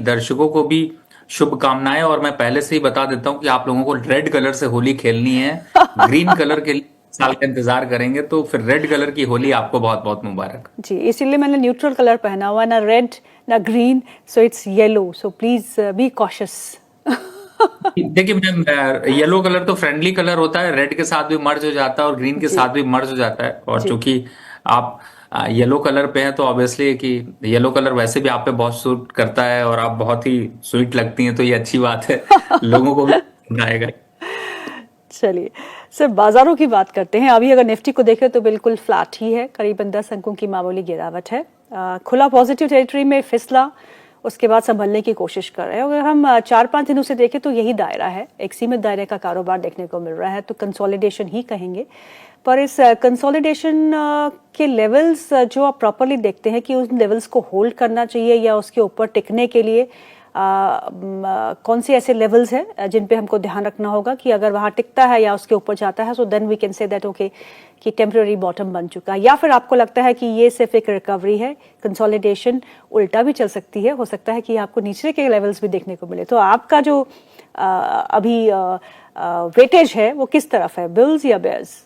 दर्शकों को भी शुभकामनाएं। और मैं पहले से ही बता देता हूं कि आप लोगों को रेड कलर से होली खेलनी है। ग्रीन कलर के लिए साल का इंतजार करेंगे, तो फिर रेड कलर की होली आपको बहुत बहुत मुबारक। जी, इसीलिए मैंने न्यूट्रल कलर पहना हुआ, ना रेड ना green, so it's yellow, so please be cautious. देखिए मैम, येलो कलर तो फ्रेंडली कलर होता है, रेड के साथ भी मर्ज हो जाता है और ग्रीन के जी साथ भी मर्ज हो जाता है। और जी। चूंकि आप येलो कलर पे हैं, तो ऑब्वियसली कि येलो कलर वैसे भी आप पे बहुत सूट करता है और आप बहुत ही स्वीट लगती हैं, तो ये अच्छी बात है। लोगों को भी पसंद आएगा। चलिए सर, बाजारों की बात करते हैं। अभी अगर निफ्टी को देखें तो बिल्कुल फ्लैट ही है, करीबन 10 अंकों की मामूली गिरावट है। खुला पॉजिटिव टेरिटरी में फिसला, उसके बाद संभलने की कोशिश कर रहे हैं। अगर हम 4-5 दिनों से देखें तो यही दायरा है, एक सीमित दायरे का कारोबार देखने को मिल रहा है, तो कंसोलिडेशन ही कहेंगे। पर इस कंसोलिडेशन के लेवल्स जो आप प्रॉपरली देखते हैं कि उन लेवल्स को होल्ड करना चाहिए या उसके ऊपर टिकने के लिए कौन से ऐसे लेवल्स हैं जिन पे हमको ध्यान रखना होगा कि अगर वहाँ टिकता है या उसके ऊपर जाता है, so then we can say that okay कि टेम्पररी बॉटम बन चुका है, या फिर आपको लगता है कि ये सिर्फ एक रिकवरी है, कंसोलिडेशन उल्टा भी चल सकती है, हो सकता है कि आपको नीचे के लेवल्स भी देखने को मिले। तो आपका जो अभी वेटेज है वो किस तरफ है, बिल्स या बेयर्स?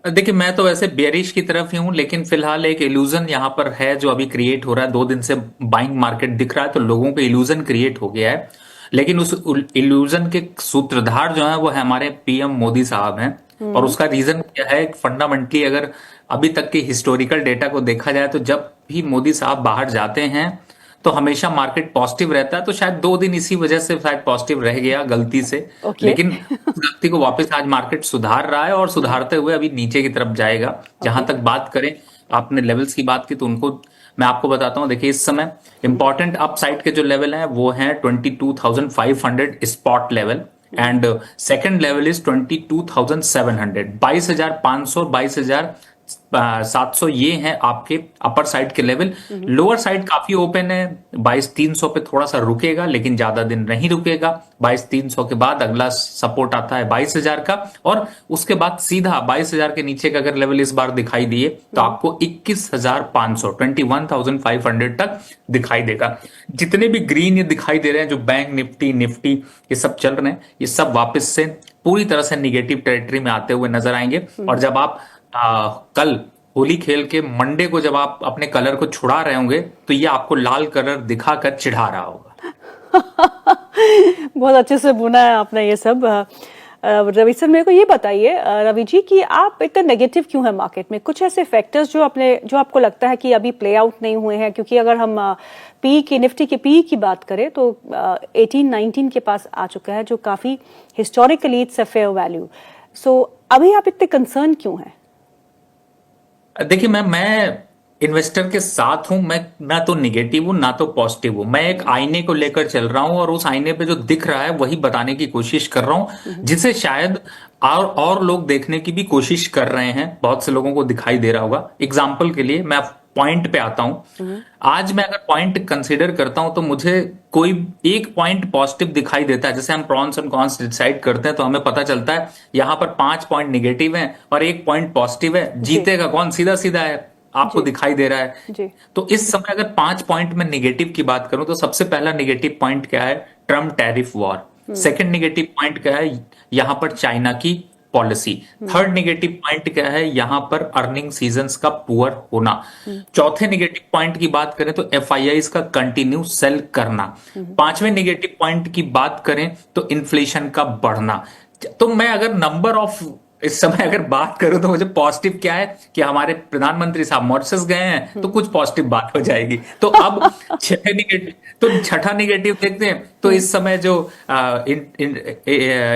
देखिए मैं तो वैसे बेयरिश की तरफ ही हूं, लेकिन फिलहाल एक इल्यूजन यहाँ पर है जो अभी क्रिएट हो रहा है। 2 दिन से बाइंग मार्केट दिख रहा है, तो लोगों को इल्यूजन क्रिएट हो गया है। लेकिन उस इल्यूजन के सूत्रधार जो है वो है हमारे पीएम मोदी साहब हैं। और उसका रीजन क्या है, फंडामेंटली अगर अभी तक के हिस्टोरिकल डेटा को देखा जाए, तो जब भी मोदी साहब बाहर जाते हैं तो हमेशा मार्केट पॉजिटिव रहता है। तो शायद 2 दिन इसी वजह से शायद पॉजिटिव रह गया गलती से। ओके। लेकिन उस गलती को वापस आज मार्केट सुधार रहा है और सुधारते हुए अभी नीचे की तरफ जाएगा। जहां ओके। तक बात करें, आपने लेवल्स की बात की, तो उनको मैं आपको बताता हूं। देखिए इस समय इंपॉर्टेंट अपसाइड के जो लेवल हैं वो हैं 22,500 spot level, and second level is 22,700। 22,500, 22,700 ये हैं आपके अपर साइड के लेवल। लोअर साइड काफी ओपन है, 22,300 पे थोड़ा सा रुकेगा, लेकिन ज्यादा दिन नहीं रुकेगा। 22,300 के बाद अगला सपोर्ट आता है 22,000 का, और उसके बाद सीधा 22,000 के नीचे का अगर लेवल इस बार दिखाई दिए तो आपको 21,500, 21,500 तक दिखाई देगा। जितने भी ग्रीन ये दिखाई दे रहे हैं, जो बैंक निफ्टी निफ्टी ये सब चल रहे हैं, ये सब वापस से पूरी तरह से निगेटिव टेरिटरी में आते हुए नजर आएंगे। और जब आप कल होली खेल के मंडे को जब आप अपने कलर को छुड़ा रहे होंगे, तो ये आपको लाल कलर दिखाकर चिढ़ा रहा होगा। बहुत अच्छे से बुना है आपने ये सब। रवि सर, मेरे को ये बताइए रवि जी कि आप इतना नेगेटिव क्यों है मार्केट में? कुछ ऐसे फैक्टर्स जो आपको लगता है कि अभी प्ले आउट नहीं हुए हैं? क्योंकि अगर हम पी की निफ्टी के पी की बात करें तो 18-19 के पास आ चुका है, जो काफी historically it's a fair value. So अभी आप इतने कंसर्न क्यों हैं? देखिए मैं इन्वेस्टर के साथ हूं। मैं ना तो निगेटिव हूं ना तो पॉजिटिव हूं। मैं एक आईने को लेकर चल रहा हूं, और उस आईने पे जो दिख रहा है वही बताने की कोशिश कर रहा हूं, जिसे शायद और लोग देखने की भी कोशिश कर रहे हैं। बहुत से लोगों को दिखाई दे रहा होगा। एग्जाम्पल के लिए मैं पॉइंट पे आता हूं। आज मैं अगर पॉइंट कंसीडर करता हूं, तो मुझे कोई एक पॉइंट पॉजिटिव दिखाई देता है। जैसे हम प्रॉन्स एंड कॉन्स डिसाइड करते हैं, तो हमें पता चलता है यहां पर 5 पॉइंट निगेटिव हैं और 1 पॉइंट पॉजिटिव है। जी जीतेगा कौन? सीधा सीधा है, आपको जी दिखाई दे रहा है। जी। तो इस समय अगर 5 पॉइंट में निगेटिव की बात करूं, तो सबसे पहला निगेटिव पॉइंट क्या है? Trump tariff war. Second negative point क्या है? यहां पर चाइना की पॉलिसी। थर्ड निगेटिव पॉइंट क्या है? यहां पर अर्निंग सीजन्स का पुअर होना। चौथे निगेटिव पॉइंट की बात करें तो एफआईआईज का कंटिन्यू सेल करना। पांचवें निगेटिव पॉइंट की बात करें तो इन्फ्लेशन का बढ़ना। तो मैं अगर नंबर ऑफ इस समय अगर बात करूं, तो मुझे पॉजिटिव क्या है कि हमारे प्रधानमंत्री साहब मॉरिशस गए हैं, तो कुछ पॉजिटिव बात हो जाएगी। तो अब छठा निगेटिव देखते हैं। तो इस समय जो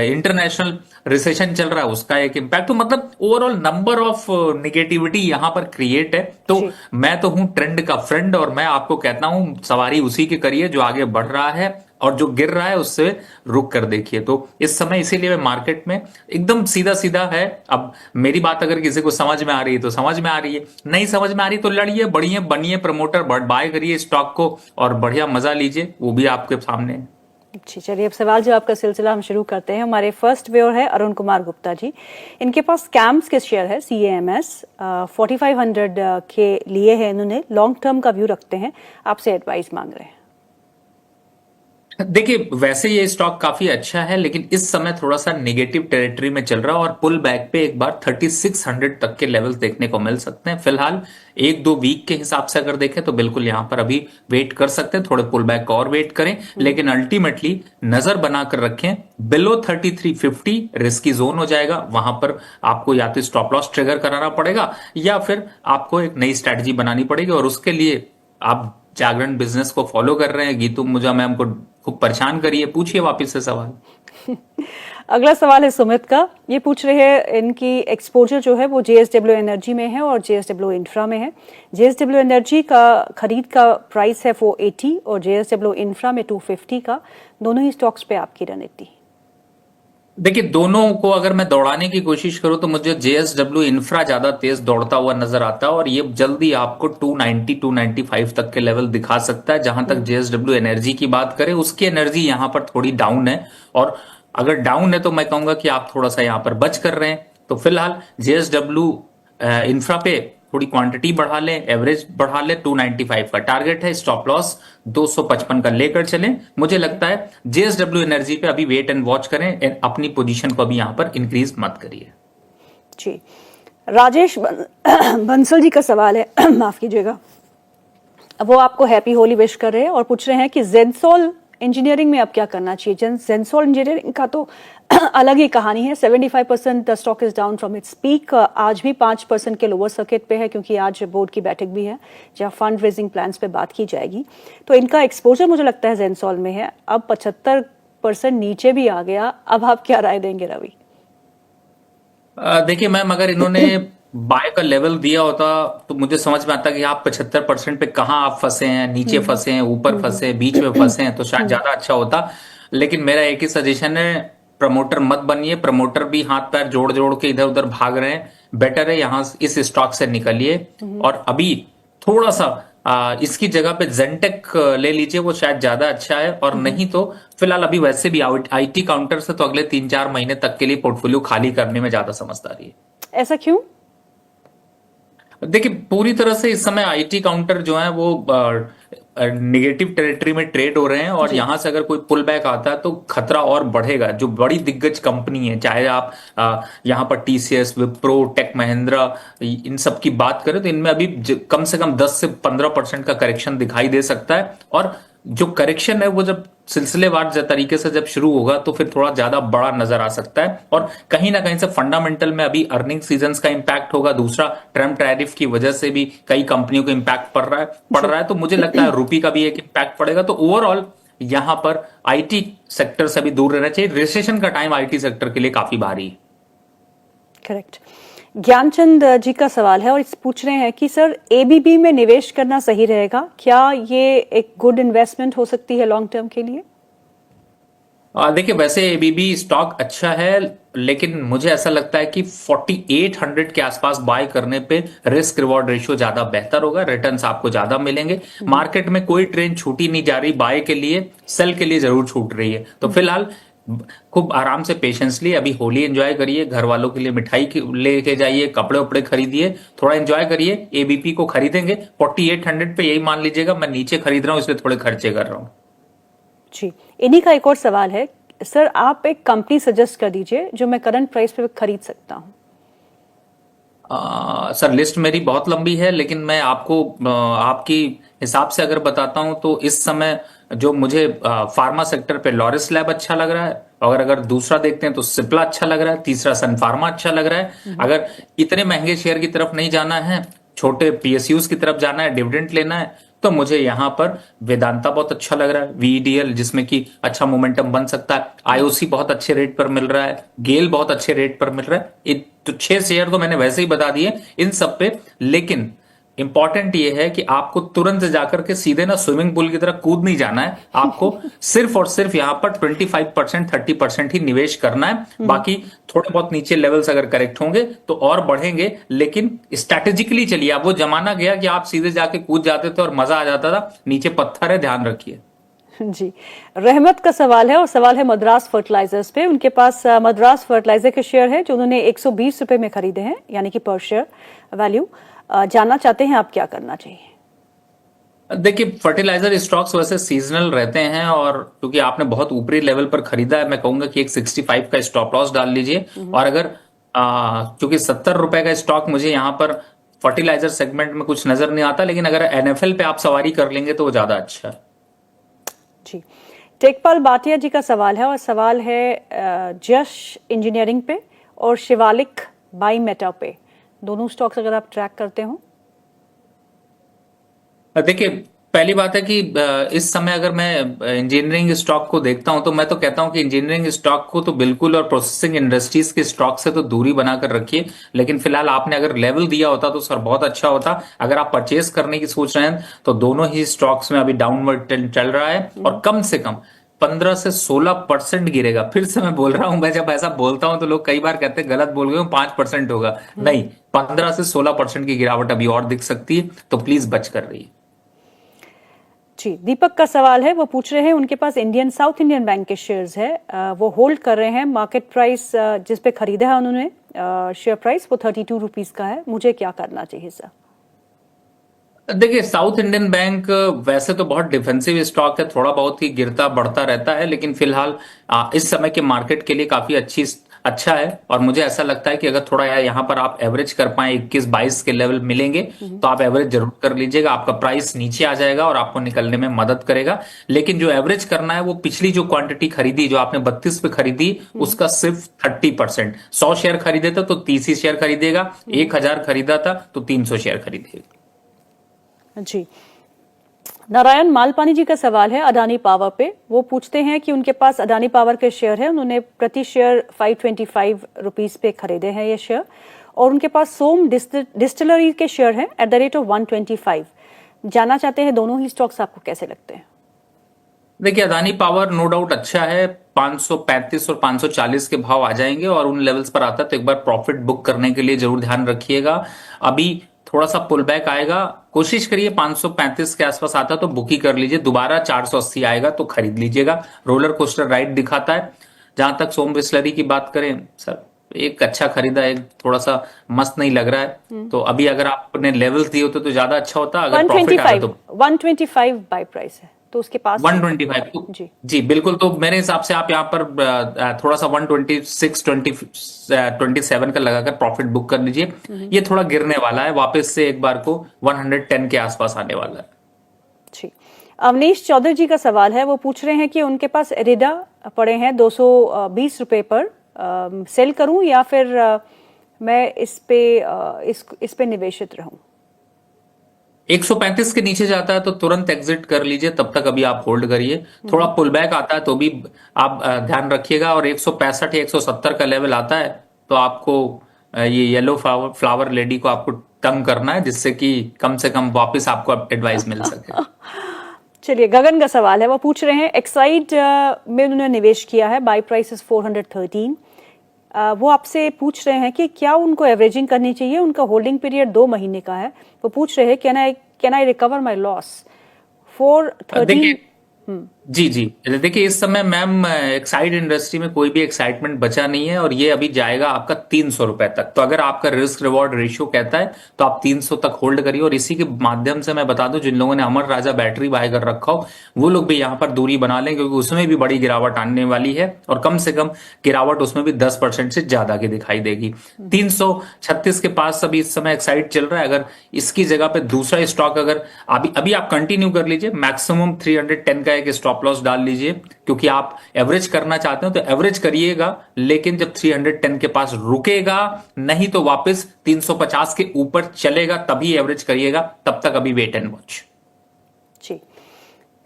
इंटरनेशनल रिसेशन चल रहा है, उसका एक इम्पैक्ट। तो मतलब ओवरऑल नंबर ऑफ निगेटिविटी यहां पर क्रिएट है। तो जी। मैं तो हूं ट्रेंड का फ्रेंड, और मैं आपको कहता हूं सवारी उसी की करिए जो आगे बढ़ रहा है, और जो गिर रहा है उससे रुक कर देखिए। तो इस समय इसीलिए मैं मार्केट में एकदम सीधा सीधा है। अब मेरी बात अगर किसी को समझ में आ रही है तो समझ में आ रही है, नहीं समझ में आ रही तो लड़िए, बढ़िए, बनिए प्रमोटर, बाय करिए स्टॉक को और बढ़िया मजा लीजिए, वो भी आपके सामने है। जी, चलिए अब सवाल जवाब का सिलसिला हम शुरू करते हैं। हमारे फर्स्ट व्यूअर है अरुण कुमार गुप्ता जी। इनके पास कैम्स के शेयर है, CAMS 4500 के लिए है। इन्होंने लॉन्ग टर्म का व्यू रखते हैं, आपसे एडवाइस मांग रहे हैं। देखिए वैसे ये स्टॉक काफी अच्छा है, लेकिन इस समय थोड़ा सा नेगेटिव टेरिटरी में चल रहा है और पुल बैक पे एक बार 3600 तक के लेवल्स देखने को मिल सकते हैं। फिलहाल एक दो वीक के हिसाब से अगर देखें तो बिल्कुल यहां पर अभी वेट कर सकते हैं, थोड़े पुल बैक का और वेट करें, लेकिन अल्टीमेटली नजर बनाकर रखें बिलो 3350 रिस्की जोन हो जाएगा। वहां पर आपको या तो स्टॉप लॉस ट्रिगर कराना पड़ेगा या फिर आपको एक नई स्ट्रैटेजी बनानी पड़ेगी, और उसके लिए आप जागरण बिजनेस को फॉलो कर रहे हैं। गीतू मुझा मैम को खूब परेशान करिए, पूछिए वापस से सवाल। अगला सवाल है सुमित का। ये पूछ रहे हैं इनकी एक्सपोजर जो है वो जेएसडब्ल्यू एनर्जी में है और जेएसडब्ल्यू इंफ्रा में है। जेएसडब्ल्यू एनर्जी का खरीद का प्राइस है 480 और जेएसडब्ल्यू इंफ्रा में 250 का। दोनों ही स्टॉक्स पे आपकी रणनीति? देखिए दोनों को अगर मैं दौड़ाने की कोशिश करूं तो मुझे जेएसडब्ल्यू इंफ्रा ज्यादा तेज दौड़ता हुआ नजर आता है, और ये जल्दी आपको 290 295 तक के लेवल दिखा सकता है। जहां तक जेएसडब्ल्यू एनर्जी की बात करें, उसकी एनर्जी यहां पर थोड़ी डाउन है, और अगर डाउन है तो मैं कहूंगा कि आप थोड़ा सा यहां पर बच कर रहे हैं। तो फिलहाल जेएसडब्ल्यू इंफ्रा पे थोड़ी क्वांटिटी बढ़ा लें, एवरेज बढ़ा लें, 295 का टारगेट है, स्टॉप लॉस 255 का लेकर चलें। मुझे लगता है जेएसडब्ल्यू एनर्जी पे अभी वेट एंड वॉच करें, अपनी पोजीशन को अभी यहां पर इंक्रीज मत करिए। जी, राजेश बंसल जी का सवाल है माफ कीजिएगा। वो आपको हैप्पी होली विश कर रहे हैं और पूछ रहे हैं कि जेंसोल इंजीनियरिंग में अब क्या करना चाहिए। जेंसोल इंजीनियरिंग का तो अलग ही कहानी है। 75% stock is down from its peak. आज भी 5% के लोअर सर्किट पे है, क्योंकि आज बोर्ड की बैठक भी है जहां फंड रेजिंग प्लान्स पे बात की जाएगी। तो इनका एक्सपोजर मुझे लगता है जेंसोल में है। अब 75% नीचे भी आ गया। अब आप क्या राय देंगे रवि? देखिए मैम, अगर इन्होंने बाय का लेवल दिया होता तो मुझे समझ में आता कि आप 75% पे कहाँ आप फंसे हैं, नीचे फंसे हैं, ऊपर फंसे हैं, बीच में फंसे हैं, तो शायद ज्यादा अच्छा होता। लेकिन मेरा एक ही सजेशन है, प्रमोटर मत बनिए। प्रमोटर भी हाथ पैर जोड़ जोड़ के इधर उधर भाग रहे हैं। बेटर है यहां इस स्टॉक से निकलिए, और अभी थोड़ा सा इसकी जगह पे जेंटेक ले लीजिए, वो शायद ज्यादा अच्छा है। और नहीं तो फिलहाल अभी वैसे भी आईटी काउंटर से तो अगले 3-4 महीने तक के लिए पोर्टफोलियो खाली करने में ज्यादा समझदारी है। ऐसा क्यों? देखिए पूरी तरह से इस समय आईटी काउंटर जो है वो निगेटिव टेरिटरी में ट्रेड हो रहे हैं, और यहां से अगर कोई पुल बैक आता है तो खतरा और बढ़ेगा। जो बड़ी दिग्गज कंपनी है, चाहे आप यहां पर टीसीएस, विप्रो, टेक महिंद्रा, इन सब की बात करें तो इनमें अभी कम से कम 10 से 15% का करेक्शन दिखाई दे सकता है। और जो करेक्शन है वो जब सिलसिलेवार तरीके से जब शुरू होगा तो फिर थोड़ा ज्यादा बड़ा नजर आ सकता है, और कहीं ना कहीं से फंडामेंटल में अभी अर्निंग सीजन्स का इंपैक्ट होगा। दूसरा, ट्रम्प टैरिफ की वजह से भी कई कंपनियों को इंपैक्ट पड़ रहा है, तो मुझे लगता है रुपी का भी एक इंपैक्ट पड़ेगा। तो ओवरऑल यहां पर आईटी सेक्टर से भी दूर रहना चाहिए। रिसेशन का टाइम आईटी सेक्टर के लिए काफी भारी है। करेक्ट। ज्ञानचंद जी का सवाल है और इस पूछ रहे हैं कि सर एबीबी में निवेश करना सही रहेगा क्या? ये एक गुड इन्वेस्टमेंट हो सकती है लॉन्ग टर्म के लिए? देखिए वैसे एबीबी स्टॉक अच्छा है, लेकिन मुझे ऐसा लगता है कि 4800 के आसपास बाय करने पे रिस्क रिवॉर्ड रेशियो ज्यादा बेहतर होगा, रिटर्न्स आपको ज्यादा मिलेंगे। मार्केट में कोई ट्रेन छूटी नहीं जा रही, बाय के लिए सेल के लिए जरूर छूट रही है। तो फिलहाल खूब आराम से पेशेंसली अभी होली एंजॉय करिए, घर वालों के लिए मिठाई लेके जाइए, कपड़े उपड़े खरीदिए, थोड़ा एंजॉय करिए। एबीपी को खरीदेंगे 4800 पे, यही मान लीजिएगा मैं नीचे खरीद रहा हूं इसलिए थोड़े खर्चे कर रहा हूं। जी, इन्हीं का एक और सवाल है। सर आप एक कंपनी सजेस्ट कर दीजिए जो मैं करंट प्राइस पे खरीद सकता हूं। सर लिस्ट मेरी बहुत लंबी है, लेकिन मैं आपको आपकी हिसाब से अगर बताता हूं तो इस समय जो मुझे फार्मा सेक्टर पे लॉरिस लैब अच्छा लग रहा है, और अगर दूसरा देखते हैं तो सिप्ला अच्छा लग रहा है, तीसरा सन फार्मा अच्छा लग रहा है। अगर इतने महंगे शेयर की तरफ नहीं जाना है, छोटे पीएसयूज की तरफ जाना है, डिविडेंड लेना है, तो मुझे यहां पर वेदांता बहुत अच्छा लग रहा है, वीडीएल जिसमें कि अच्छा मोमेंटम बन सकता है, आईओसी बहुत अच्छे रेट पर मिल रहा है, गेल बहुत अच्छे रेट पर मिल रहा है। तो 6 शेयर तो मैंने वैसे ही बता दिए इन सब पे। लेकिन इंपॉर्टेंट ये है कि आपको तुरंत जाकर के सीधे ना स्विमिंग पूल की तरह कूद नहीं जाना है, आपको सिर्फ और सिर्फ यहां पर 25% 30% ही निवेश करना है। बाकी थोड़े बहुत नीचे लेवल्स अगर करेक्ट होंगे तो और बढ़ेंगे, लेकिन स्ट्रैटेजिकली चलिए। अब वो जमाना गया कि आप सीधे जाके कूद जाते थे और मजा आ जाता था, नीचे पत्थर है, ध्यान रखिए। जी, रहमत का सवाल है और सवाल है मद्रास फर्टिलाइजर्स पे। उनके पास मद्रास फर्टिलाइजर के शेयर है जो उन्होंने 120 रुपए में खरीदे हैं, यानी कि पर शेयर वैल्यू। जानना चाहते हैं आप क्या करना चाहिए? देखिए फर्टिलाइजर स्टॉक्स वैसे सीजनल रहते हैं, और क्योंकि आपने बहुत ऊपरी लेवल पर खरीदा है, मैं कहूंगा कि एक 65 का स्टॉप लॉस डाल लीजिए। और अगर क्योंकि 70 रुपए का स्टॉक मुझे यहाँ पर फर्टिलाइजर सेगमेंट में कुछ नजर नहीं आता, लेकिन अगर एनएफएल पे आप सवारी कर लेंगे तो वो ज्यादा अच्छा है। जी, टेकपाल भाटिया जी का सवाल है, और सवाल है जश इंजीनियरिंग पे और शिवालिक बाई मेटा पे, दोनों स्टॉक्स अगर आप ट्रैक करते हो। देखिए पहली बात है कि इस समय अगर मैं इंजीनियरिंग स्टॉक को देखता हूं तो मैं तो कहता हूं कि इंजीनियरिंग स्टॉक को तो बिल्कुल, और प्रोसेसिंग इंडस्ट्रीज के स्टॉक से तो दूरी बनाकर रखिए। लेकिन फिलहाल आपने अगर लेवल दिया होता तो सर बहुत अच्छा होता। अगर आप परचेस करने की सोच रहे हैं तो दोनों ही स्टॉक्स में अभी डाउनवर्ड ट्रेंड चल रहा है, और कम से कम 15 से 16% गिरेगा। फिर से मैं बोल रहा हूं, मैं जब ऐसा बोलता हूं तो लोग कई बार कहते हैं गलत बोल गए, 5% होगा। नहीं, 15 से 16% की गिरावट अभी और दिख सकती है, तो प्लीज बच कर रही है। जी, दीपक का सवाल है, वो पूछ रहे हैं उनके पास इंडियन साउथ इंडियन बैंक के शेयर्स है, वो होल्ड कर रहे हैं। मार्केट प्राइस जिस पे खरीदा है उन्होंने शेयर प्राइस वो 32 रुपीज का है, मुझे क्या करना चाहिए सर? देखिए साउथ इंडियन बैंक वैसे तो बहुत डिफेंसिव स्टॉक है, थोड़ा बहुत ही गिरता बढ़ता रहता है, लेकिन फिलहाल इस समय के मार्केट के लिए काफी अच्छा है। और मुझे ऐसा लगता है कि अगर थोड़ा यहाँ पर आप एवरेज कर पाए, 21-22 के लेवल मिलेंगे तो आप एवरेज जरूर कर लीजिएगा। आपका प्राइस नीचे आ जाएगा और आपको निकलने में मदद करेगा। लेकिन जो एवरेज करना है वो पिछली जो क्वांटिटी खरीदी, जो आपने 32 पे खरीदी, उसका सिर्फ 30%। 100 शेयर खरीदे थे तो 30 ही शेयर खरीदेगा, 1000 खरीदा था तो 300 शेयर खरीदेगा। जी, नारायण मालपानी जी का सवाल है अडानी पावर पे, वो पूछते हैं कि उनके पास अडानी पावर के शेयर है, उन्होंने प्रति शेयर 525 रुपीज पे खरीदे हैं ये शेयर, और उनके पास सोम डिस्टिलरी के शेयर हैं एट द रेट ऑफ 125। जानना चाहते हैं दोनों ही स्टॉक्स आपको कैसे लगते हैं? देखिए अदानी पावर नो डाउट अच्छा है, 535 और 540 के भाव आ जाएंगे और उन लेवल्स पर आता है तो एक बार प्रॉफिट बुक करने के लिए जरूर ध्यान रखिएगा। अभी थोड़ा सा पुल बैक आएगा, कोशिश करिए 535 के आसपास आता तो बुक ही कर लीजिए। दोबारा 480 आएगा तो खरीद लीजिएगा। रोलर कोस्टर राइड दिखाता है। जहां तक सोम बिस्लरी की बात करें सर, एक अच्छा खरीदा, एक थोड़ा सा मस्त नहीं लग रहा है, तो अभी अगर आपने लेवल्स दिए होते तो ज्यादा अच्छा होता। अगर प्रॉफिट आया तो 125 बाय प्राइस है तो उसके पास 125 तो जी जी बिल्कुल। तो मेरे हिसाब से आप यहाँ पर थोड़ा सा 126 27 का लगाकर प्रॉफिट बुक कर लीजिए। ये थोड़ा गिरने वाला है, वापस से एक बार को 110 के आसपास आने वाला है। जी, अवनीश चौधरी जी का सवाल है, वो पूछ रहे हैं कि उनके पास एरिडा पड़े हैं 220 रुपए पर, सेल करूं या फिर मैं इस पे निवेशित रहूं? 135 के नीचे जाता है तो तुरंत एग्जिट कर लीजिए, तब तक अभी आप होल्ड करिए। थोड़ा पुल बैक आता है तो भी आप ध्यान रखिएगा। और 165 या 170 का लेवल आता है तो आपको ये येलो फ्लावर लेडी को आपको तंग करना है, जिससे कि कम से कम वापस आपको एडवाइस मिल सके। चलिए, गगन का सवाल है, वो पूछ रहे हैं एक्साइड में उन्होंने निवेश किया है, बाय प्राइस इज 413। वो आपसे पूछ रहे हैं कि क्या उनको एवरेजिंग करनी चाहिए, उनका होल्डिंग पीरियड 2 महीने का है। वो पूछ रहे हैं can I recover my loss 413? जी जी, देखिए इस समय मैम एक्साइड इंडस्ट्री में कोई भी एक्साइटमेंट बचा नहीं है, और ये अभी जाएगा आपका 300 रुपए तक। तो अगर आपका रिस्क रिवॉर्ड रेशियो कहता है तो आप 300 तक होल्ड करिए। और इसी के माध्यम से मैं बता दूं, जिन लोगों ने अमर राजा बैटरी बाय कर रखा हो वो लोग भी यहाँ पर दूरी बना लें, क्योंकि उसमें भी बड़ी गिरावट आने वाली है, और कम से कम गिरावट उसमें भी 10% से ज्यादा की दिखाई देगी। 336 के पास अभी इस समय एक्साइड चल रहा है। अगर इसकी जगह पे दूसरा स्टॉक अगर अभी आप कंटिन्यू कर लीजिए, मैक्सिमम 310 का एक स्टॉप लॉस डाल लीजिए, क्योंकि आप एवरेज करना चाहते हो तो एवरेज करिएगा, लेकिन जब 310 के पास रुकेगा, नहीं तो वापस 350 के ऊपर चलेगा तभी एवरेज करिएगा। तब तक अभी वेट एंड वॉच। जी,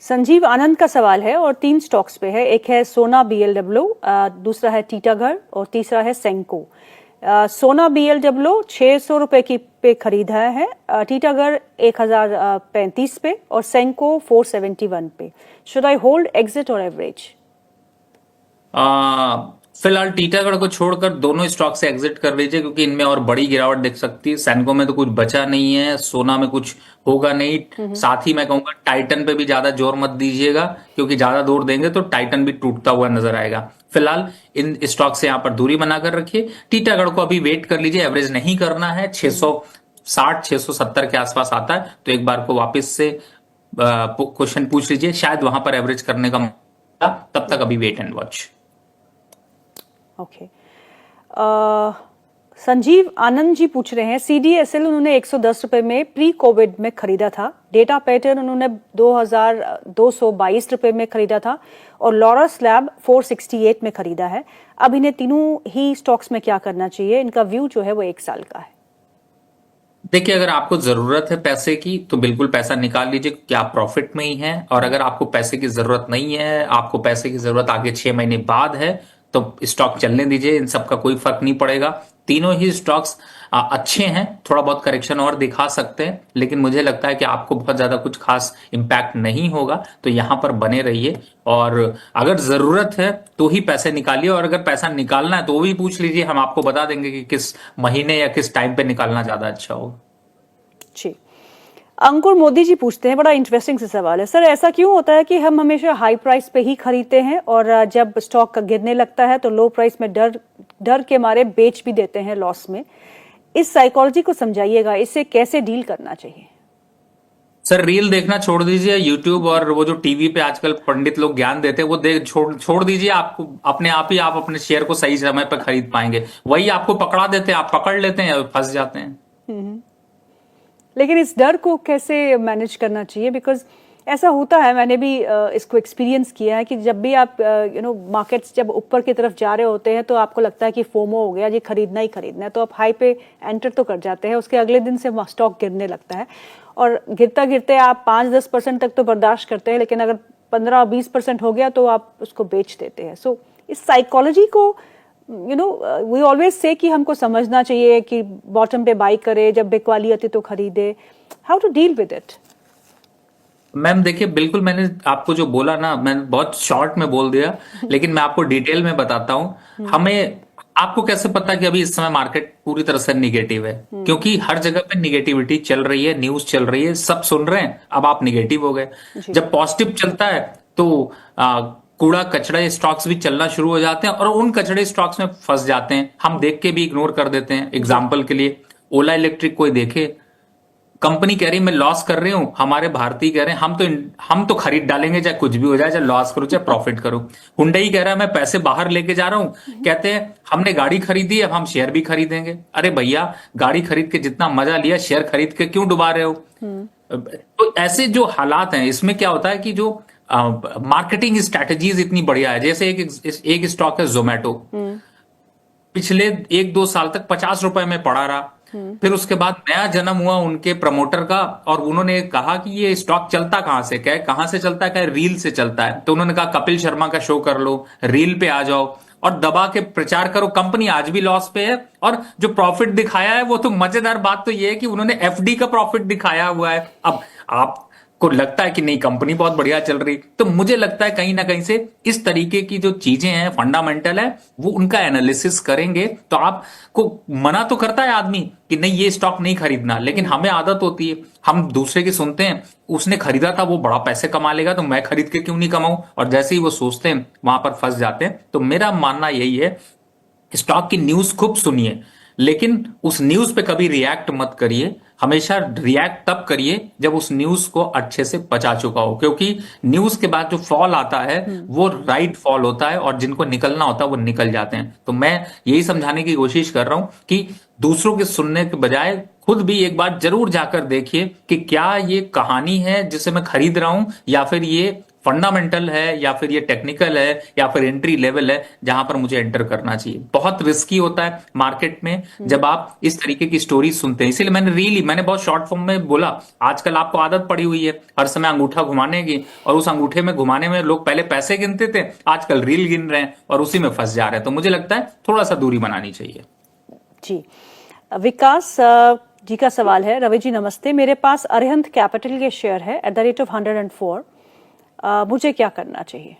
संजीव आनंद का सवाल है और 3 स्टॉक्स पे है, एक है सोना BLW, दूसरा है टीटागढ़ और तीसरा है सेंको। सोना BLW 600 रुपए की पे खरीदा है, टीटागढ़ 1035 पे और सेंको 471 पे। शुड आई होल्ड, एग्जिट और एवरेज? फिलहाल टीटागढ़ को छोड़कर दोनों स्टॉक से एग्जिट कर लीजिए, क्योंकि इनमें और बड़ी गिरावट दिख सकती है। सैनको में तो कुछ बचा नहीं है, सोना में कुछ होगा नहीं। साथ ही मैं कहूंगा टाइटन पे भी ज्यादा जोर मत दीजिएगा, क्योंकि ज्यादा जोर देंगे तो टाइटन भी टूटता हुआ नजर आएगा। फिलहाल इन स्टॉक से यहां पर दूरी बनाकर रखिए। टीटागढ़ को अभी वेट कर लीजिए, एवरेज नहीं करना है। 660 670 के आसपास आता है तो एक बार को वापस से क्वेश्चन पूछ लीजिए, शायद वहां पर एवरेज करने का मौका, तब तक अभी wait and watch. Okay. Sanjeev Anand ji पूछ रहे हैं, CDSL उन्होंने 110 रुपए में प्री कोविड में खरीदा था, डेटा पैटर्न उन्होंने 2222 रुपए में खरीदा था, और लॉरस लैब 468 में खरीदा है। अब इन्हें तीनों ही स्टॉक्स में क्या करना चाहिए? इनका व्यू जो है वो 1 साल का है। देखिए, अगर आपको जरूरत है पैसे की तो बिल्कुल पैसा निकाल लीजिए, क्योंकि आप प्रॉफिट में ही हैं। और अगर आपको पैसे की जरूरत नहीं है, आपको पैसे की जरूरत आगे 6 महीने बाद है, तो स्टॉक चलने दीजिए, इन सब का कोई फर्क नहीं पड़ेगा। तीनों ही स्टॉक्स अच्छे हैं, थोड़ा बहुत करेक्शन और दिखा सकते हैं, लेकिन मुझे लगता है कि आपको बहुत ज्यादा कुछ खास इंपैक्ट नहीं होगा, तो यहां पर बने रहिए। और अगर जरूरत है तो ही पैसे निकालिए, और अगर पैसा निकालना है तो वो भी पूछ लीजिए, हम आपको बता देंगे कि किस महीने या किस टाइम पे निकालना ज्यादा अच्छा होगा। जी। अंकुर मोदी जी पूछते हैं, बड़ा इंटरेस्टिंग सा सवाल है सर, ऐसा क्यों होता है कि हम हमेशा हाई प्राइस पे ही खरीदते हैं और जब स्टॉक गिरने लगता है तो लो प्राइस में डर के मारे बेच भी देते हैं लॉस में? इस साइकोलॉजी को समझाइएगा, इससे कैसे डील करना चाहिए? सर, रील देखना छोड़ दीजिए, यूट्यूब और वो जो टीवी पे आजकल पंडित लोग ज्ञान देते हैं वो देख छोड़ दीजिए। आपको अपने आप ही आप अपने शेयर को सही समय पर खरीद पाएंगे। वही आपको पकड़ा देते हैं, आप पकड़ लेते हैं और फंस जाते हैं। लेकिन इस डर को कैसे मैनेज करना चाहिए? बिकॉज ऐसा होता है, मैंने भी इसको एक्सपीरियंस किया है कि जब भी आप मार्केट्स जब ऊपर की तरफ जा रहे होते हैं तो आपको लगता है कि फोमो हो गया, ये खरीदना ही खरीदना है, तो आप हाई पे एंटर तो कर जाते हैं, उसके अगले दिन से स्टॉक गिरने लगता है, और गिरता गिरते आप 5-10% तक तो बर्दाश्त करते हैं, लेकिन अगर 15-20% हो गया तो आप उसको बेच देते हैं। सो इस साइकोलॉजी को वी ऑलवेज से कि हमको समझना चाहिए कि बॉटम पे बाई करे, जब बिकवाली आती तो खरीदे। How to deal with it? Ma'am देखिए, बिल्कुल मैंने आपको जो बोला ना, मैंने बहुत शॉर्ट में बोल दिया, लेकिन मैं आपको डिटेल में बताता हूं। हमें आपको कैसे पता कि अभी इस समय मार्केट पूरी तरह से निगेटिव है? क्योंकि हर जगह पे निगेटिविटी चल रही है, न्यूज चल रही है, सब सुन रहे हैं, अब आप निगेटिव हो गए। जब पॉजिटिव चलता है तो कूड़ा कचड़ा स्टॉक्स भी चलना शुरू हो जाते हैं और उन कचड़े स्टॉक्स में फंस जाते हैं। हम देख के भी इग्नोर कर देते हैं। एग्जाम्पल के लिए ओला इलेक्ट्रिक कोई देखे, कंपनी कह रही मैं लॉस कर रही हूं, हमारे भारतीय कह रहे हैं हम तो खरीद डालेंगे, चाहे कुछ भी हो जाए, चाहे लॉस करो चाहे प्रॉफिट करो। हुंडई कह रहा है मैं पैसे बाहर लेके जा रहा हूं, कहते हैं हमने गाड़ी खरीदी, अब हम शेयर भी खरीदेंगे। अरे भैया, गाड़ी खरीद के जितना मजा लिया, शेयर खरीद के क्यों डुबा रहे हो? तो ऐसे जो हालात हैं, इसमें क्या होता है कि जो मार्केटिंग स्ट्रेटजीज इतनी बढ़िया है। जैसे एक स्टॉक है जोमेटो, पिछले 1-2 साल तक 50 रुपए में पड़ा रहा, फिर उसके बाद नया जन्म हुआ उनके प्रमोटर का, और उन्होंने कहा कि ये स्टॉक चलता कहां से, कहां से चलता है, क्या रील से चलता है। तो उन्होंने कहा कपिल शर्मा का शो कर लो, रील पे आ जाओ और दबा के प्रचार करो। कंपनी आज भी लॉस पे है, और जो प्रॉफिट दिखाया है वो तो मजेदार बात तो ये है कि उन्होंने एफडी का प्रॉफिट दिखाया हुआ है। अब आप को लगता है कि नहीं कंपनी बहुत बढ़िया चल रही, तो मुझे लगता है कहीं ना कहीं से इस तरीके की जो चीजें हैं फंडामेंटल है, वो उनका एनालिसिस करेंगे तो आपको मना तो करता है आदमी कि नहीं ये स्टॉक नहीं खरीदना, लेकिन हमें आदत होती है, हम दूसरे की सुनते हैं, उसने खरीदा था वो बड़ा पैसे कमा लेगा तो मैं खरीद के क्यों नहीं कमाऊं, और जैसे ही वो सोचते हैं वहां पर फंस जाते हैं। तो मेरा मानना यही है, स्टॉक की न्यूज खूब सुनिए, लेकिन उस न्यूज पे कभी रिएक्ट मत करिए। हमेशा रिएक्ट तब करिए जब उस न्यूज को अच्छे से पचा चुका हो, क्योंकि न्यूज के बाद जो फॉल आता है वो राइट फॉल होता है, और जिनको निकलना होता है वो निकल जाते हैं। तो मैं यही समझाने की कोशिश कर रहा हूं कि दूसरों के सुनने के बजाय खुद भी एक बार जरूर जाकर देखिए कि क्या ये कहानी है जिसे मैं खरीद रहा हूं, या फिर ये फंडामेंटल है, या फिर ये टेक्निकल है, या फिर एंट्री लेवल है जहां पर मुझे एंटर करना चाहिए। बहुत रिस्की होता है मार्केट में जब आप इस तरीके की स्टोरी सुनते हैं। इसीलिए मैंने बहुत शॉर्ट फॉर्म में बोला, आजकल आपको आदत पड़ी हुई है हर समय अंगूठा घुमाने की, और उस अंगूठे में घुमाने में लोग पहले पैसे गिनते थे, आजकल रील गिन रहे हैं और उसी में फंस जा रहे हैं। तो मुझे लगता है थोड़ा सा दूरी बनानी चाहिए। जी, विकास जी का सवाल है, रवि जी नमस्ते, मेरे पास अरिहंत कैपिटल के शेयर है एट द रेट ऑफ 104, मुझे क्या करना चाहिए?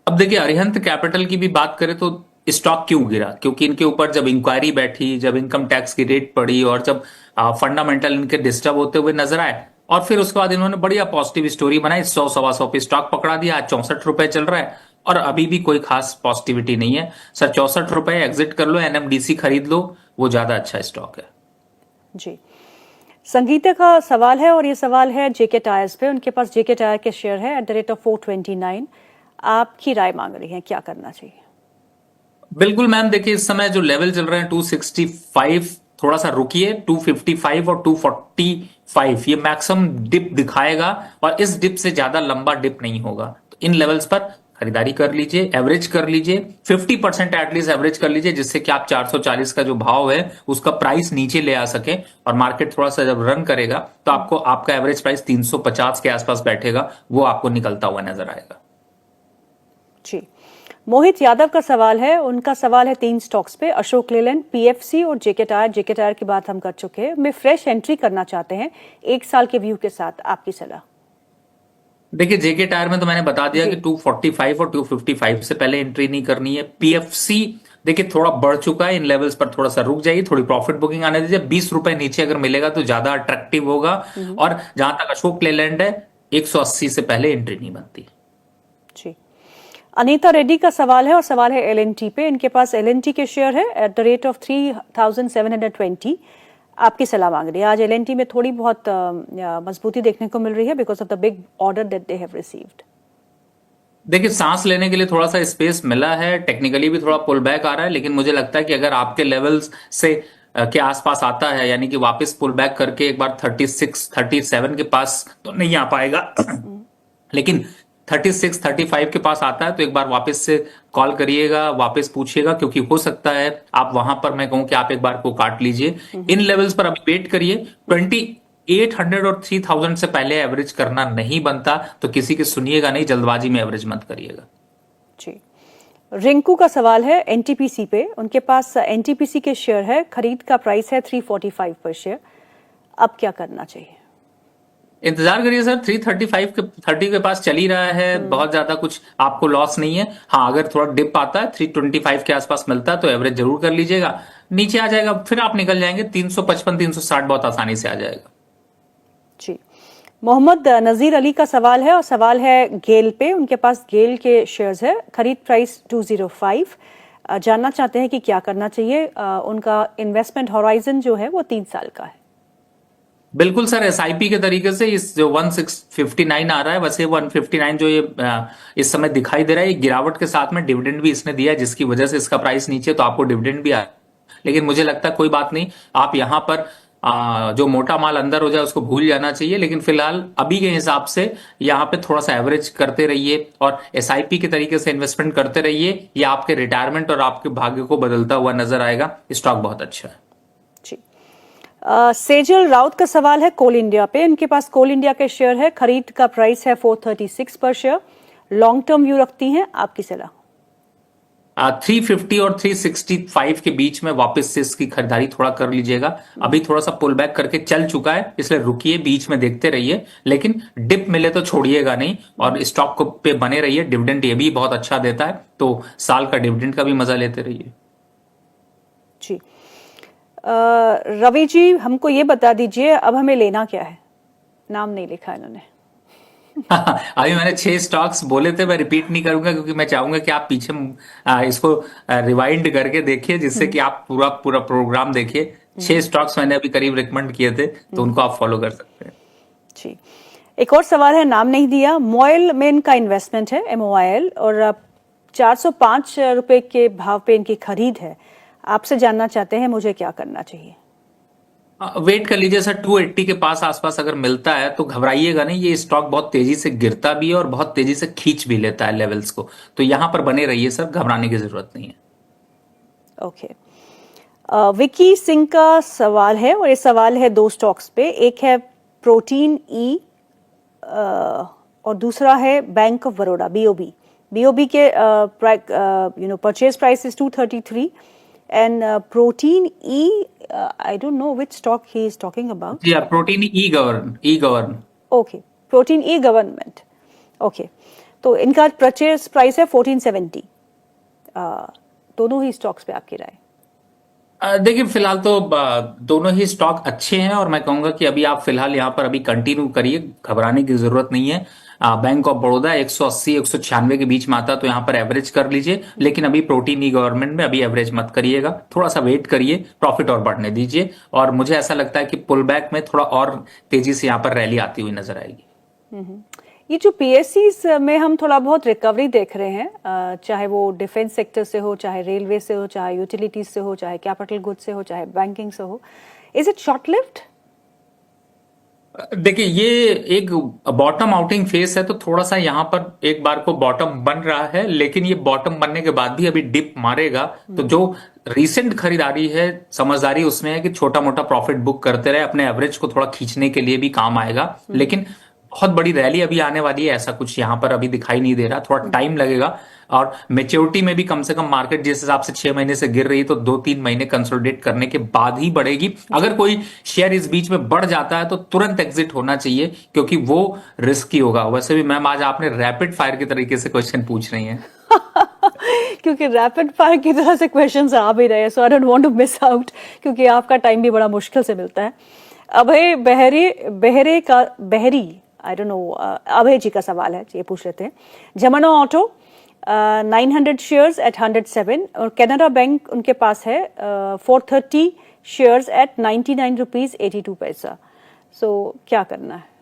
अब देखिए, अरिहंत कैपिटल की भी बात करें तो स्टॉक क्यों गिरा, क्योंकि इनके ऊपर जब इंक्वायरी बैठी, जब इनकम टैक्स की रेट पड़ी, और जब फंडामेंटल इनके डिस्टर्ब होते हुए नजर आए, और फिर उसके बाद इन्होंने बढ़िया पॉजिटिव स्टोरी बनाई, 100-125 पे स्टॉक पकड़ा दिया, आज 64 रुपए चल रहा है, और अभी भी कोई खास पॉजिटिविटी नहीं है। सर 64 रुपए एग्जिट कर लो, एनएमडीसी खरीद लो, वो ज्यादा अच्छा स्टॉक है। जी, संगीता का सवाल है और ये सवाल है जेके टायर्स पे। उनके पास जेके टायर के शेयर है एट द रेट ऑफ 429। आपकी राय मांग रही हैं, क्या करना चाहिए? बिल्कुल मैम, देखिए इस समय जो लेवल चल रहे हैं 265, थोड़ा सा रुकिए। 255 और 245 ये मैक्सिमम डिप दिखाएगा और इस डिप से ज्यादा लंबा डिप नहीं होगा। तो इन लेवल्स पर खरीदारी कर लीजिए, एवरेज कर लीजिए, 50% एटलीस्ट एवरेज कर लीजिए, जिससे कि आप 440 का जो भाव है उसका प्राइस नीचे ले आ सके। और मार्केट थोड़ा सा जब रन करेगा तो आपको आपका एवरेज प्राइस 350 के आसपास बैठेगा, वो आपको निकलता हुआ नजर आएगा। जी, मोहित यादव का सवाल है। उनका सवाल है 3 स्टॉक्स पे, अशोक लेलैंड, पीएफसी और जेके टायर। जेके टायर की बात हम कर चुके हैं। मैं फ्रेश एंट्री करना चाहते हैं 1 साल के व्यू के साथ, आपकी सलाह? देखिए जेके टायर में तो मैंने बता दिया जी। कि 245 और 255 से पहले एंट्री नहीं करनी है। पीएफसी देखिए थोड़ा बढ़ चुका है, इन लेवल्स पर थोड़ा सा रुक जाइए, थोड़ी प्रॉफिट बुकिंग आने दीजिए। 20 रुपए नीचे अगर मिलेगा तो ज्यादा अट्रैक्टिव होगा। और जहां तक अशोक लेलैंड है, 180 से पहले एंट्री नहीं बनती। जी, अनीता रेड्डी का सवाल है और सवाल है एलएनटी पे। इनके पास एलएनटी के शेयर है एट द रेट ऑफ 3720। आपकी सलाह मांग रही है। आज एलएनटी में थोड़ी बहुत मजबूती देखने को मिल रही है because of the big order that they have received. देखिए सांस लेने के लिए थोड़ा सा स्पेस मिला है, टेक्निकली भी थोड़ा पुल बैक आ रहा है, लेकिन मुझे लगता है कि अगर आपके लेवल्स से के आसपास आता है, यानी कि वापस पुल बैक करके एक बार 36 37 के पास तो नहीं आ पाएगा लेकिन 36 35 के पास आता है तो एक बार वापस से कॉल करिएगा, वापस पूछिएगा, क्योंकि हो सकता है आप वहां पर, मैं कहूं कि आप एक बार को काट लीजिए। इन लेवल्स पर अभी वेट करिए। 800 और 3000 से पहले एवरेज करना नहीं बनता, तो किसी की सुनिएगा नहीं, जल्दबाजी में एवरेज मत करिएगा। जी, रिंकू का सवाल है एनटीपीसी पे। उनके पास एनटीपीसी के शेयर है, खरीद का प्राइस है 345 पर शेयर। अब क्या करना चाहिए? इंतजार करिए सर, 335 के 30 के पास चल ही रहा है, बहुत ज्यादा कुछ आपको लॉस नहीं है। हाँ, अगर थोड़ा डिप आता है 325 के आसपास मिलता है तो एवरेज जरूर कर लीजिएगा। नीचे आ जाएगा फिर आप निकल जाएंगे 355 360 बहुत आसानी से आ जाएगा। जी, मोहम्मद नजीर अली का सवाल है और सवाल है गेल पे। उनके पास गेल के शेयर्स है, खरीद प्राइस 205। जानना चाहते हैं कि क्या करना चाहिए। उनका इन्वेस्टमेंट होराइजन जो है वो 3 साल का है। बिल्कुल सर, एसआईपी के तरीके से इस जो 1659 आ रहा है, वैसे 159 जो ये इस समय दिखाई दे रहा है, ये गिरावट के साथ में डिविडेंड भी इसने दिया है, जिसकी वजह से इसका प्राइस नीचे, तो आपको डिविडेंड भी आया। लेकिन मुझे लगता है कोई बात नहीं, आप यहां पर जो मोटा माल अंदर हो जाए उसको भूल जाना चाहिए। लेकिन फिलहाल अभी के हिसाब से यहाँ पे थोड़ा सा एवरेज करते रहिए और एसआईपी के तरीके से इन्वेस्टमेंट करते रहिए। ये आपके रिटायरमेंट और आपके भाग्य को बदलता हुआ नजर आएगा। स्टॉक बहुत अच्छा है। जी, सेजल राउत का सवाल है कोल इंडिया पे। इनके पास कोल इंडिया के शेयर है, खरीद का प्राइस है 436 पर शेयर। लॉन्ग टर्म व्यू रखती हैं, आपकी सलाह? 350 और 365 के बीच में वापस से इसकी खरीदारी थोड़ा कर लीजिएगा। अभी थोड़ा सा पुल बैक करके चल चुका है, इसलिए रुकिए, बीच में देखते रहिए, लेकिन डिप मिले तो छोड़िएगा नहीं और स्टॉक को पे बने रहिए। डिविडेंड ये भी बहुत अच्छा देता है, तो साल का डिविडेंड का भी मजा लेते रहिए। जी, रवि जी हमको ये बता दीजिए अब हमें लेना क्या है? नाम नहीं लिखा इन्होंने। अभी मैंने 6 स्टॉक्स बोले थे, मैं रिपीट नहीं करूंगा क्योंकि मैं चाहूंगा कि आप पीछे इसको रिवाइंड करके देखिए, जिससे कि आप पूरा पूरा प्रोग्राम देखिए। 6 स्टॉक्स मैंने अभी करीब रिकमेंड किए थे, तो उनको आप फॉलो कर सकते हैं। जी, एक और सवाल है, नाम नहीं दिया। मोयल में इनका इन्वेस्टमेंट है, MOIL, और 405 रुपए के भाव पे इनकी खरीद है। आपसे जानना चाहते हैं मुझे क्या करना चाहिए? वेट कर लीजिए सर, 280 के पास आसपास अगर मिलता है तो घबराइएगा नहीं। ये स्टॉक बहुत तेजी से गिरता भी है और बहुत तेजी से खींच भी लेता है लेवल्स को, तो यहां पर बने रहिए सर, घबराने की जरूरत नहीं है। ओके, विकी सिंह का सवाल है और ये सवाल है 2 स्टॉक्स पे। एक है प्रोटीन ई और दूसरा है bank of Baroda, BOB। BOB के purchase price is 233 and protein E, I don't know which stock he is talking about. जी, protein E govern. Okay, protein E government. Okay, तो इनका परचेज प्राइस है 1470। दोनों ही स्टॉक्स पे आपकी राय? देखिए फिलहाल तो दोनों ही स्टॉक अच्छे हैं और मैं कहूंगा कि अभी आप फिलहाल यहाँ पर अभी कंटिन्यू करिए, घबराने की जरूरत नहीं है। बैंक ऑफ बड़ौदा 180 196 के बीच में आता है, तो यहाँ पर एवरेज कर लीजिए। लेकिन अभी प्रोटीन ई गवर्नमेंट में अभी एवरेज मत करिएगा, थोड़ा सा वेट करिए, प्रॉफिट और बढ़ने दीजिए। और मुझे ऐसा लगता है कि पुल बैक में थोड़ा और तेजी से यहाँ पर रैली आती हुई नजर आएगी। ये जो पीएससीज में हम थोड़ा बहुत रिकवरी देख रहे हैं, चाहे वो डिफेंस सेक्टर से हो, चाहे रेलवे से हो, चाहे यूटिलिटीज से हो, चाहे कैपिटल गुड्स से हो, चाहे बैंकिंग से हो, इज इट शॉर्ट लिव्ड? देखिए, ये एक बॉटम आउटिंग फेस है, तो थोड़ा सा यहाँ पर एक बार को बॉटम बन रहा है, लेकिन ये बॉटम बनने के बाद भी अभी डिप मारेगा। तो जो रीसेंट खरीदारी है, समझदारी उसमें है कि छोटा मोटा प्रॉफिट बुक करते रहे, अपने एवरेज को थोड़ा खींचने के लिए भी काम आएगा। लेकिन बहुत बड़ी रैली अभी आने वाली है ऐसा कुछ यहाँ पर अभी दिखाई नहीं दे रहा, थोड़ा टाइम लगेगा। और मेच्योरिटी में भी कम से कम मार्केट जिस हिसाब से 6 महीने से गिर रही है, तो 2-3 महीने कंसोलिडेट करने के बाद ही बढ़ेगी। अगर कोई शेयर इस बीच में बढ़ जाता है तो तुरंत एग्जिट होना चाहिए, क्योंकि वो रिस्की होगा। वैसे भी मैम, आज आपने रैपिड फायर की तरीके से क्वेश्चन पूछ रही हैं। क्योंकि रैपिड फायर की तरह से क्वेश्चंस आ भी रहे हैं, so I don't want to miss out, क्योंकि आपका टाइम भी बड़ा मुश्किल से मिलता है। अभय बहरी आई डोंट नो, अभय जी का सवाल है, ये पूछ रहे थे। जमाना ऑटो 900 शेयर्स एट 107, और कैनरा बैंक उनके पास है 430 शेयर्स एट 99 रुपीज 82 पैसा। सो क्या करना है?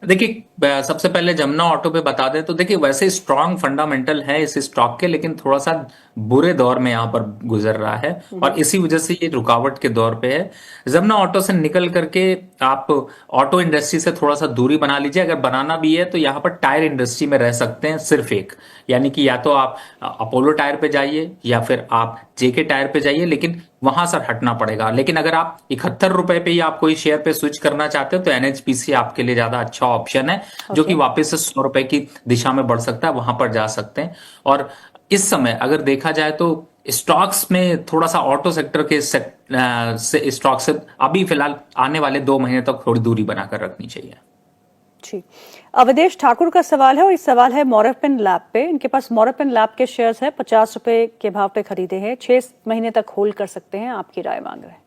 देखिए, सबसे पहले जमुना ऑटो पे बता दें तो देखिए, वैसे स्ट्रांग फंडामेंटल है इस स्टॉक के, लेकिन थोड़ा सा बुरे दौर में यहाँ पर गुजर रहा है, और इसी वजह से ये रुकावट के दौर पे है। जमुना ऑटो से निकल करके आप ऑटो इंडस्ट्री से थोड़ा सा दूरी बना लीजिए। अगर बनाना भी है तो यहाँ पर टायर इंडस्ट्री में रह सकते हैं सिर्फ एक, यानी कि या तो आप अपोलो टायर पे जाइए या फिर आप जेके टायर पे जाइए, लेकिन वहां से हटना पड़ेगा। लेकिन अगर आप 71 रुपए पे ही आप कोई शेयर पे स्विच करना चाहते हो तो एनएचपीसी आपके लिए ज्यादा अच्छा ऑप्शन है, जो कि वापस से 100 रुपए की दिशा में बढ़ सकता है, वहां पर जा सकते हैं। और इस समय अगर देखा जाए तो स्टॉक्स में थोड़ा सा ऑटो सेक्टर के स्टॉक से अभी फिलहाल आने वाले 2 महीने तक थोड़ी दूरी बनाकर रखनी चाहिए। जी, अवधेश ठाकुर का सवाल है, और इस सवाल है मोरपन लैब पे। इनके पास मोरपन लैब के शेयर्स है, 50 रुपए के भाव पे खरीदे हैं, 6 महीने तक होल्ड कर सकते हैं, आपकी राय मांग रहे हैं।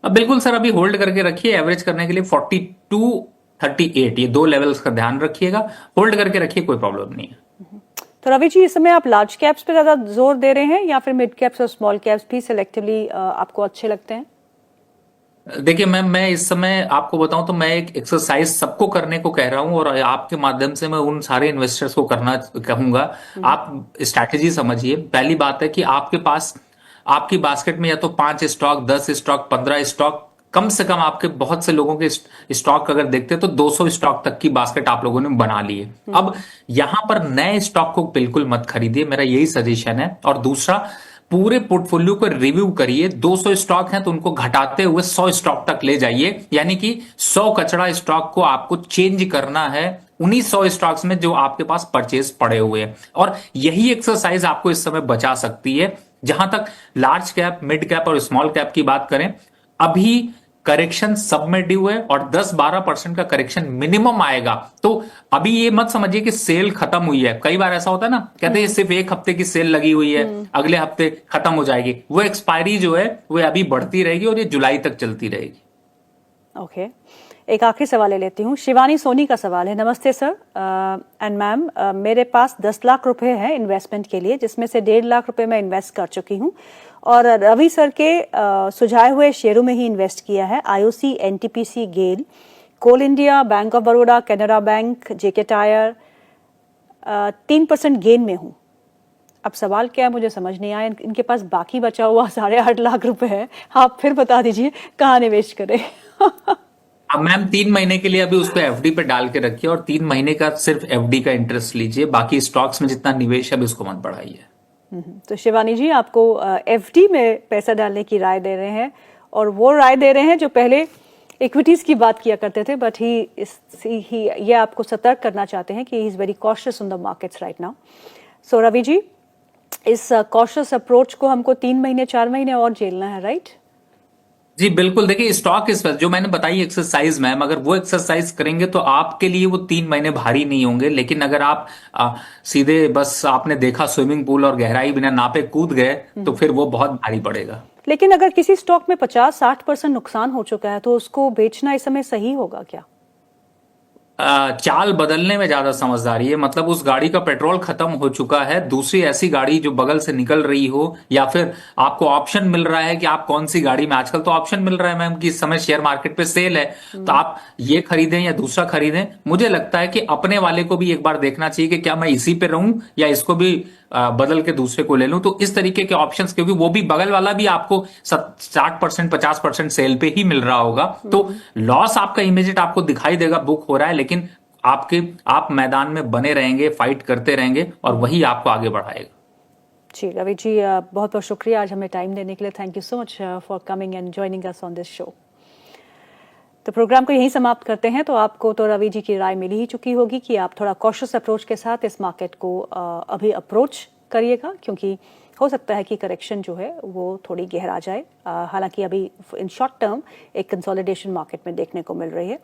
अब बिल्कुल सर, अभी होल्ड करके रखिए। एवरेज करने के लिए 4238, ये 2 लेवल्स का ध्यान रखिएगा, होल्ड करके रखिए, कोई प्रॉब्लम नहीं है। तो रवि जी, इस समय आप लार्ज कैप्स पे ज्यादा जोर दे रहे हैं या फिर मिड कैप्स और स्मॉल कैप्स भी सिलेक्टिवली आपको अच्छे लगते हैं? देखिए मैम, मैं इस समय आपको बताऊं तो मैं एक एक्सरसाइज सबको करने को कह रहा हूं, और आपके माध्यम से मैं उन सारे इन्वेस्टर्स को करना कहूंगा। आप स्ट्रैटेजी समझिए। पहली बात है कि आपके पास आपकी बास्केट में या तो 5 स्टॉक, 10 स्टॉक, 15 स्टॉक, कम से कम आपके बहुत से लोगों के स्टॉक अगर देखते हैं तो 200 स्टॉक तक की बास्केट आप लोगों ने बना ली है। अब यहां पर नए स्टॉक को बिल्कुल मत खरीदिए, मेरा यही सजेशन है। और दूसरा, पूरे पोर्टफोलियो को रिव्यू करिए। 200 स्टॉक हैं तो उनको घटाते हुए 100 स्टॉक तक ले जाइए, यानी कि 100 कचड़ा स्टॉक को आपको चेंज करना है उन्हीं 100 स्टॉक्स में जो आपके पास परचेज पड़े हुए हैं। और यही एक्सरसाइज आपको इस समय बचा सकती है। जहां तक लार्ज कैप, मिड कैप और स्मॉल कैप की बात करें, अभी करेक्शन सब में ड्यू है, और 10-12% का करेक्शन मिनिमम आएगा। तो अभी ये मत समझिए कि सेल खत्म हुई है। कई बार ऐसा होता है ना, कहते हैं सिर्फ 1 हफ्ते की सेल लगी हुई है, अगले हफ्ते खत्म हो जाएगी। वो एक्सपायरी जो है वो अभी बढ़ती रहेगी, और ये जुलाई तक चलती रहेगी। ओके, एक आखिरी सवाल ले लेती हूँ। शिवानी सोनी का सवाल है। नमस्ते सर एंड मैम, मेरे पास 10 लाख रुपए हैं इन्वेस्टमेंट के लिए, जिसमें से 1.5 लाख रुपए मैं इन्वेस्ट कर चुकी हूँ, और रवि सर के सुझाए हुए शेयरों में ही इन्वेस्ट किया है। IOC, NTPC, GAIL, Coal India, Bank of Baroda, Canara Bank, JK Tyre, 3% gain में हूँ। अब सवाल क्या है मुझे समझ नहीं आया। इनके पास बाकी बचा हुआ 8.5 लाख रुपए है, आप फिर बता दीजिए कहाँ निवेश करें। अब मैम 3 महीने के लिए अभी उसको एफडी पे डाल के रखिए, और 3 महीने का सिर्फ एफडी का इंटरेस्ट लीजिए। बाकी स्टॉक्स में जितना निवेश है अभी उसको मत बढ़ाइए। तो शिवानी जी, आपको एफडी में पैसा डालने की राय दे रहे हैं, और वो राय दे रहे हैं जो पहले इक्विटीज की बात किया करते थे, बट ये आपको सतर्क करना चाहते हैं कि he is very cautious on the markets right now. So Ravi ji, इस कॉशियस अप्रोच को हमको 3 महीने 4 महीने और झेलना है, राइट? जी बिल्कुल। देखिए, स्टॉक इस जो मैंने बताई एक्सरसाइज मैम, अगर वो एक्सरसाइज करेंगे तो आपके लिए वो 3 महीने भारी नहीं होंगे। लेकिन अगर आप सीधे बस आपने देखा स्विमिंग पूल और गहराई बिना नापे कूद गए तो फिर वो बहुत भारी पड़ेगा। लेकिन अगर किसी स्टॉक में 50-60% नुकसान हो चुका है तो उसको बेचना इस समय सही होगा क्या? चाल बदलने में ज्यादा समझदारी है। मतलब उस गाड़ी का पेट्रोल खत्म हो चुका है, दूसरी ऐसी गाड़ी जो बगल से निकल रही हो, या फिर आपको ऑप्शन मिल रहा है कि आप कौन सी गाड़ी में, आजकल तो ऑप्शन मिल रहा है मैम कि इस समय शेयर मार्केट पे सेल है, तो आप ये खरीदें या दूसरा खरीदें। मुझे लगता है कि अपने वाले को भी एक बार देखना चाहिए कि क्या मैं इसी पे रहूं या इसको भी बदल के दूसरे को ले लूं। तो इस तरीके के ऑप्शंस, क्योंकि वो भी बगल वाला भी आपको 60% 50% सेल पे ही मिल रहा होगा, तो लॉस आपका इमीडिएट आपको दिखाई देगा, बुक हो रहा है, लेकिन आप मैदान में बने रहेंगे, फाइट करते रहेंगे और वही आपको आगे बढ़ाएगा। जी रवि जी, बहुत बहुत शुक्रिया आज हमें टाइम देने के लिए। Thank you so much for coming and joining us on this show. तो प्रोग्राम को यहीं समाप्त करते हैं। तो आपको तो रवि जी की राय मिली ही चुकी होगी कि आप थोड़ा कॉशियस अप्रोच के साथ इस मार्केट को अभी अप्रोच करिएगा, क्योंकि हो सकता है कि करेक्शन जो है वो थोड़ी गहरा जाए। हालांकि अभी इन शॉर्ट टर्म एक कंसोलिडेशन मार्केट में देखने को मिल रही है।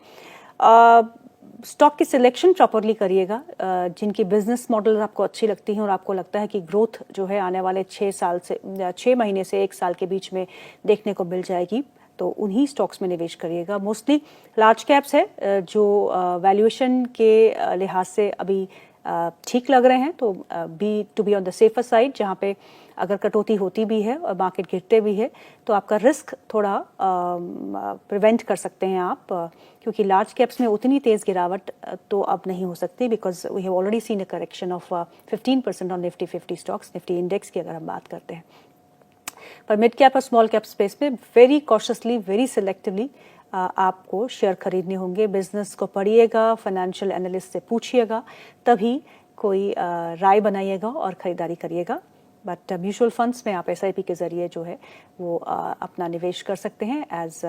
स्टॉक की सिलेक्शन प्रॉपरली करिएगा। जिनकी बिजनेस मॉडल आपको अच्छी लगती हैं और आपको लगता है कि ग्रोथ जो है आने वाले 6 महीने से 1 साल के बीच में देखने को मिल जाएगी, तो उन्हीं स्टॉक्स में निवेश करिएगा। मोस्टली लार्ज कैप्स है जो वैल्यूएशन के लिहाज से अभी ठीक लग रहे हैं, तो be on the safer side, जहाँ पे अगर कटौती होती भी है और मार्केट गिरते भी है तो आपका रिस्क थोड़ा प्रिवेंट कर सकते हैं आप, क्योंकि लार्ज कैप्स में उतनी तेज गिरावट तो अब नहीं हो सकती, because we have already seen a correction of 15% on Nifty 50 stocks, Nifty index की अगर हम बात करते हैं। पर मिड कैप और स्मॉल कैप स्पेस में वेरी कॉशियसली, वेरी सिलेक्टिवली आपको शेयर खरीदने होंगे। बिजनेस को पढ़िएगा, फाइनेंशियल एनालिस्ट से पूछिएगा, तभी कोई राय बनाइएगा और खरीदारी करिएगा। बट म्यूचुअल फंड्स में आप SIP के जरिए जो है वो अपना निवेश कर सकते हैं, as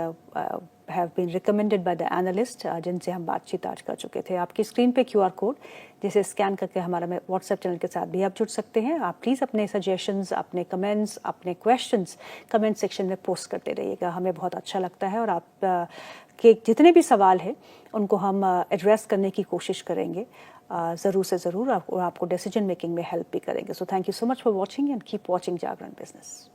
have been recommended by the analyst जिनसे हम बातचीत आज कर चुके थे। आपकी स्क्रीन पे QR कोड, जिसे स्कैन करके हमारा व्हाट्सएप चैनल के साथ भी आप जुड़ सकते हैं। आप प्लीज़ अपने सजेशंस, अपने कमेंट्स, अपने क्वेश्चंस कमेंट सेक्शन में पोस्ट करते रहिएगा, हमें बहुत अच्छा लगता है। और आप के जितने भी सवाल हैं उनको हम एड्रेस करने की कोशिश करेंगे ज़रूर से ज़रूर, आपको डिसीजन मेकिंग में हेल्प भी करेंगे। So thank you so much for watching and keep watching Jagran business.